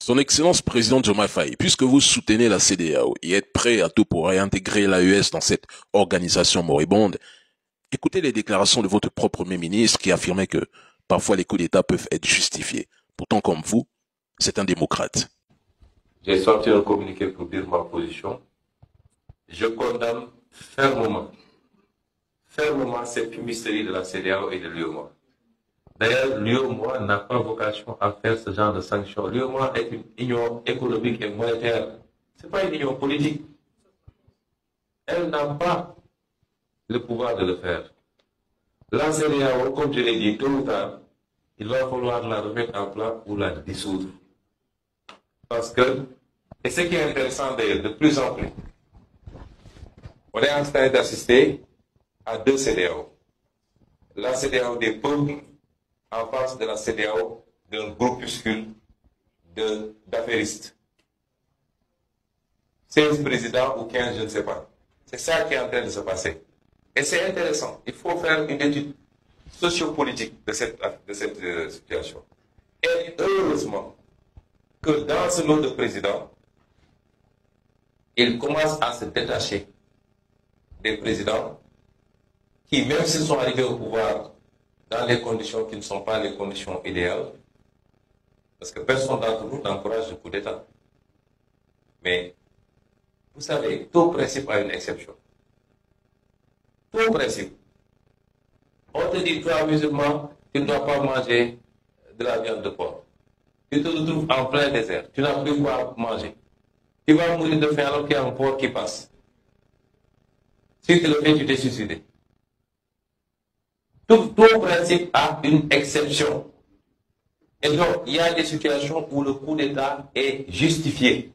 Son Excellence président Diomaye Faye, puisque vous soutenez la CEDEAO et êtes prêt à tout pour réintégrer l'AES dans cette organisation moribonde, écoutez les déclarations de votre propre Premier ministre qui affirmait que parfois les coups d'État peuvent être justifiés. Pourtant, comme vous, c'est un démocrate. J'ai sorti un communiqué pour dire ma position. Je condamne fermement cette fumisterie de la CEDEAO et de l'UEMOA. D'ailleurs, l'UEMOA n'a pas vocation à faire ce genre de sanctions. L'UEMOA est une union économique et monétaire. Ce n'est pas une union politique. Elle n'a pas le pouvoir de le faire. La CEDEAO, comme je l'ai dit, tôt ou tard, il va falloir la remettre en place ou la dissoudre. Parce que, et ce qui est intéressant d'ailleurs, de plus en plus, on est en train d'assister à deux CEDEAO. La CEDEAO des peuples en face de la CEDEAO d'un groupuscule d'affairistes. 16 présidents ou 15, je ne sais pas. C'est ça qui est en train de se passer. Et c'est intéressant. Il faut faire une étude sociopolitique de cette situation. Et heureusement que dans ce lot de présidents, il commence à se détacher des présidents qui, même s'ils sont arrivés au pouvoir dans les conditions qui ne sont pas les conditions idéales, parce que personne d'entre nous n'encourage le coup d'État. Mais, vous savez, tout principe a une exception. Tout principe. On te dit, toi, musulman, tu ne dois pas manger de la viande de porc. Tu te retrouves en plein désert. Tu n'as plus quoi manger. Tu vas mourir de faim alors qu'il y a un porc qui passe. Si tu le fais, tu t'es suicidé. Tout principe a une exception. Et donc, il y a des situations où le coup d'État est justifié.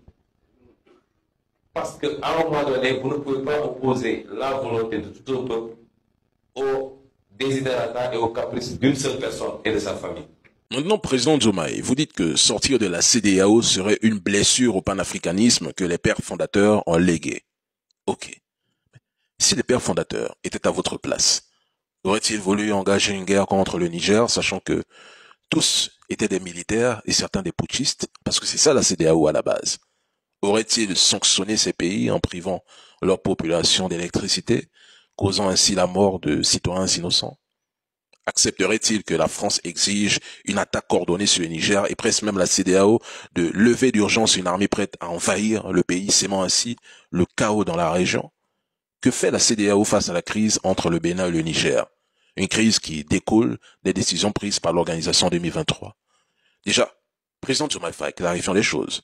Parce qu'à un moment donné, vous ne pouvez pas opposer la volonté de tout un peuple aux desiderata et aux caprices d'une seule personne et de sa famille. Maintenant, président Diomaye, vous dites que sortir de la CEDEAO serait une blessure au panafricanisme que les pères fondateurs ont légué. Ok. Si les pères fondateurs étaient à votre place, aurait-il voulu engager une guerre contre le Niger, sachant que tous étaient des militaires et certains des putschistes, parce que c'est ça la CEDEAO à la base? Aurait-il sanctionné ces pays en privant leur population d'électricité, causant ainsi la mort de citoyens innocents? Accepterait-il que la France exige une attaque coordonnée sur le Niger et presse même la CEDEAO de lever d'urgence une armée prête à envahir le pays, sémant ainsi le chaos dans la région? Que fait la CEDEAO face à la crise entre le Bénin et le Niger? Une crise qui découle des décisions prises par l'organisation 2023. Déjà, président Diomaye Faye, clarifions les choses.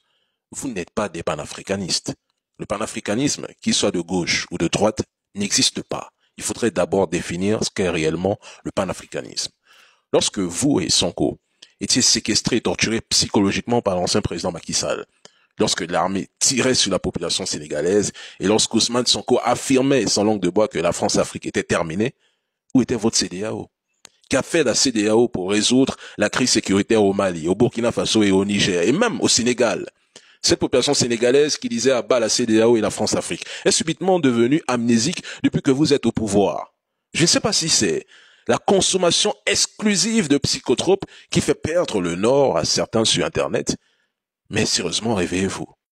Vous n'êtes pas des panafricanistes. Le panafricanisme, qu'il soit de gauche ou de droite, n'existe pas. Il faudrait d'abord définir ce qu'est réellement le panafricanisme. Lorsque vous et Sonko étiez séquestrés et torturés psychologiquement par l'ancien président Macky Sall, lorsque l'armée tirait sur la population sénégalaise et lorsque Ousmane Sonko affirmait sans langue de bois que la France-Afrique était terminée, où était votre CEDEAO? Qu'a fait la CEDEAO pour résoudre la crise sécuritaire au Mali, au Burkina Faso et au Niger, et même au Sénégal? Cette population sénégalaise qui disait à bas la CEDEAO et la France-Afrique est subitement devenue amnésique depuis que vous êtes au pouvoir. Je ne sais pas si c'est la consommation exclusive de psychotropes qui fait perdre le nord à certains sur Internet, mais sérieusement, réveillez-vous.